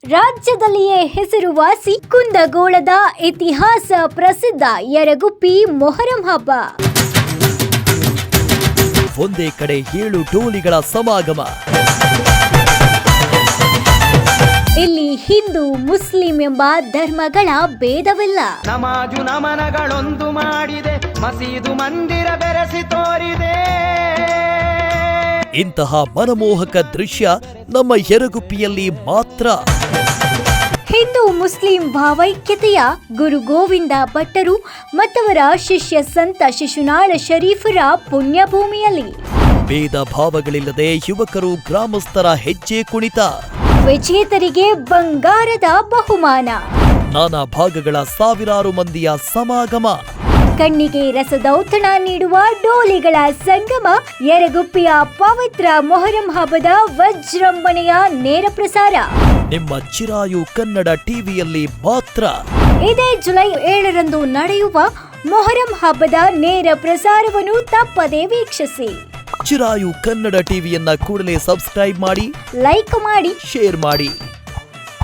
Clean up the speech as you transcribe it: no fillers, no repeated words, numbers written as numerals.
ರಾಜ್ಯದಲ್ಲಿಯೇ ಹೆಸರುವಾಸಿ ಕುಂದಗೋಳದ ಇತಿಹಾಸ ಪ್ರಸಿದ್ಧ ಯರಗುಪ್ಪಿ ಮೊಹರಂ ಹಬ್ಬ. ಒಂದೇ ಕಡೆ 7 ಡೋಲಿಗಳ ಸಮಾಗಮ. ಇಲ್ಲಿ ಹಿಂದೂ ಮುಸ್ಲಿಂ ಎಂಬ ಧರ್ಮಗಳ ಭೇದವಿಲ್ಲ. ನಮಾಜು ನಮನಗಳೊಂದು ಮಾಡಿದೆ, ಮಸೀದು ಮಂದಿರ ಬೆರೆಸಿ ತೋರಿದೆ. ಇಂತಹ ಮನಮೋಹಕ ದೃಶ್ಯ ನಮ್ಮ ಯರಗುಪ್ಪಿಯಲ್ಲಿ ಮಾತ್ರ. ಹಿಂದೂ ಮುಸ್ಲಿಂ ಭಾವೈಕ್ಯತೆಯ ಗುರು ಗೋವಿಂದ ಭಟ್ಟರು ಮತ್ತವರ ಶಿಷ್ಯ ಸಂತ ಶಿಶುನಾಳ ಶರೀಫರ ಪುಣ್ಯಭೂಮಿಯಲ್ಲಿ ಭೇದ ಭಾವಗಳಿಲ್ಲದೆ ಯುವಕರು ಗ್ರಾಮಸ್ಥರ ಹೆಜ್ಜೆ ಕುಣಿತ, ವಿಜೇತರಿಗೆ ಬಂಗಾರದ ಬಹುಮಾನ, ನಾನಾ ಭಾಗಗಳ ಸಾವಿರಾರು ಮಂದಿಯ ಸಮಾಗಮ, ಕಣ್ಣಿಗೆ ರಸದೌತಣ ನೀಡುವ ಡೋಲಿಗಳ ಸಂಗಮ. ಯರಗುಪ್ಪಿಯ ಪವಿತ್ರ ಮೊಹರಂ ಹಬ್ಬದ ವಿಜೃಂಭಣೆಯ ನೇರ ಪ್ರಸಾರ ನಿಮ್ಮ ಚಿರಾಯು ಕನ್ನಡ ಟಿವಿಯಲ್ಲಿ ಮಾತ್ರ. ಇದೇ ಜುಲೈ 7ರಂದು ನಡೆಯುವ ಮೊಹರಂ ಹಬ್ಬದ ನೇರ ಪ್ರಸಾರವನ್ನು ತಪ್ಪದೇ ವೀಕ್ಷಿಸಿ. ಚಿರಾಯು ಕನ್ನಡ ಟಿವಿಯನ್ನ ಕೂಡಲೇ ಸಬ್ಸ್ಕ್ರೈಬ್ ಮಾಡಿ, ಲೈಕ್ ಮಾಡಿ, ಶೇರ್ ಮಾಡಿ.